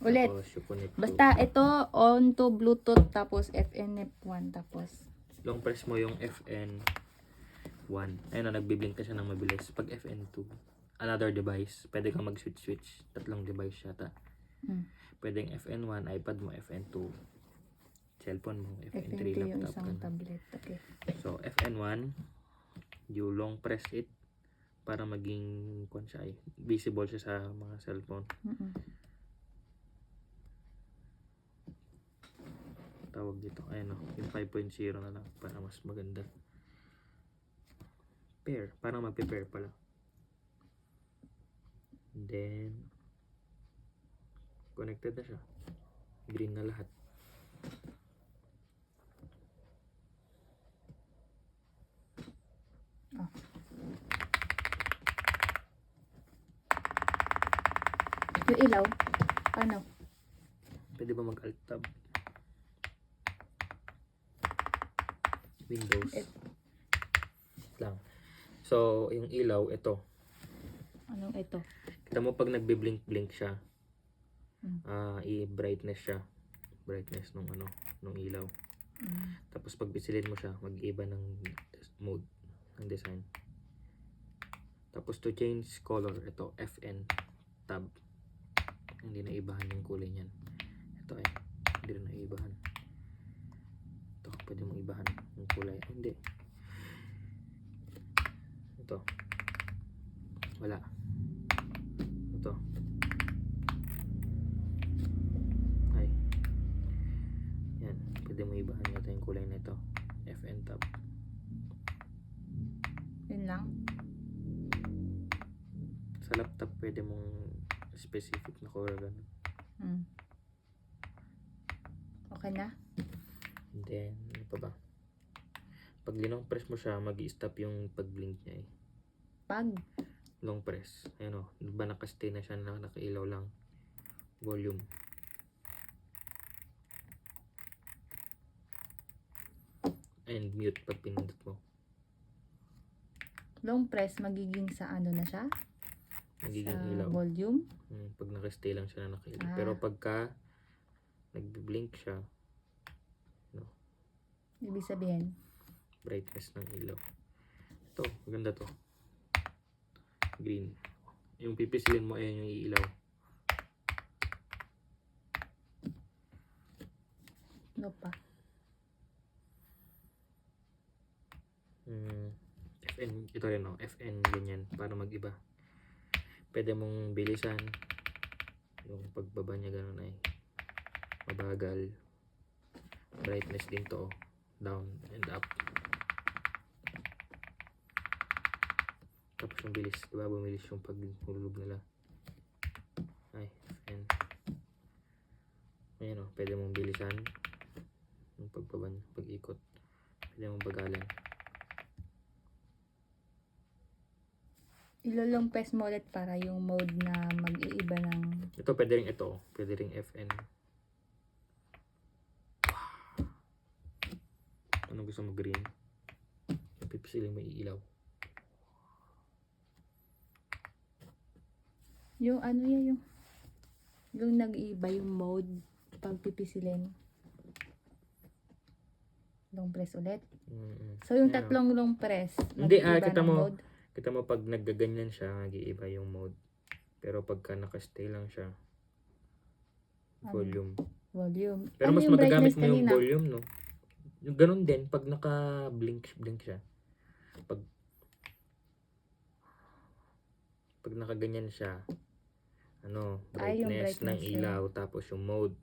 Ulit. Tapos you connect to. Basta ito on to Bluetooth tapos FNF1 tapos. Long press mo yung FN1. Ayun na, nagbiblink ka siya ng mabilis. Pag FN2, another device. Pwede kang mag-switch. Tatlong device yata. Pwede yung FN1, iPad mo, FN2. Cellphone mo, FN3, FN2 yung laptop. isang tablet. Okay. So, FN1, you long press it para maging visible siya sa mga cellphone. Tawag dito, ayun o, yung 5.0 na lang para mas maganda. Pair, parang magpe-pair pala. And then, connected na siya. Green na lahat. Yung ilaw, ano? Pwede ba mag-alt tab? Windows. Lang. So, yung ilaw, ito. Anong ito? Kita mo pag nagbi-blink-blink siya, i-brightness siya. Brightness nung ilaw. Tapos pag bisilin mo siya, mag-iba ng mode, ng design. Tapos to change color, ito, FN tab. Hindi na ibahan yung kulay niyan. Ito ay, hindi na ibahan. Ito, pwede mong ibahan yung kulay. Hindi. Ito. Wala. Ito. Ay. Yan. Pwede mo ibahan yata yung kulay na ito. FN tab. Yun lang? Sa laptop, pwede mong specific na color ganun. Okay na? And then, ano pa ba? Pag linong press mo siya, mag-i-stop yung pag-blink niya eh. Pag? Long press. Ayan o. Diba nakastay na siya na nakailaw lang. Volume. And mute pag pinindot mo. Long press, magiging sa ano na siya? Nagiging Sa ilaw. volume? Pag nakastay lang siya na nakailaw. Pero pagka nag-blink siya, Ibig sabihin? brightness ng ilaw. Ito, maganda to. Green. Yung pipisilin mo, ayan yung iilaw. Ano pa? FN, ito rin o, FN ganyan, para mag-iba. Pwede mong bilisan. Yung pagbaba niya ganun ay mabagal. Brightness din to, down and up. Tapos yung bilis, diba bumilis yung paghulog nila. Ay, FN. Ayan o, pwede mong bilisan yung pagbaba niya, pag-ikot. Pwede mong bagalan. Ilolong press mo ulit para yung mode na mag-iiba ng... Ito, pwede rin ito. Pwede rin FN. Anong gusto mo, green? Pipisilin mo iilaw. Yung ano yan, yung nag-iiba yung mode pag pipisilin. Long press ulit. So yung Ayan, tatlong long press, hindi, mag-iiba kita ng mo, mode. kita mo pag naggaganyan siya, nag-iiba yung mode. Pero pagka nakastay lang siya, volume. Volume. Pero Ano mas yung magagamit brightness mo yung kanina? volume, no? Yung ganun din, pag naka-blink siya. Pag nakaganyan siya, yung brightness ng brightness ilaw, tapos yung mode.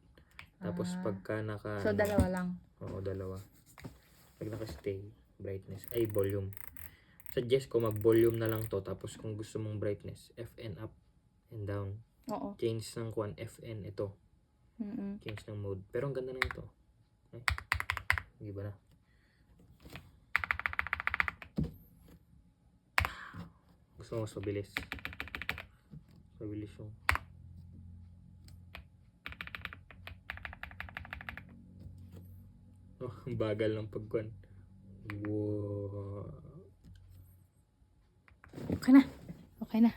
Tapos pagka naka... So dalawa lang. Oo, dalawa. Pag naka-stay, brightness, ay volume. Suggest ko mag-volume na lang to. Tapos kung gusto mong brightness, FN up and down. Oo. Change ng FN ito. Change ng mode. Pero ang ganda na ito. Okay. Iba na. Gusto mo mas mabilis. Mabilis yung... Oh, ang bagal ng pagkuhan. Wow. Okay na. Okay na.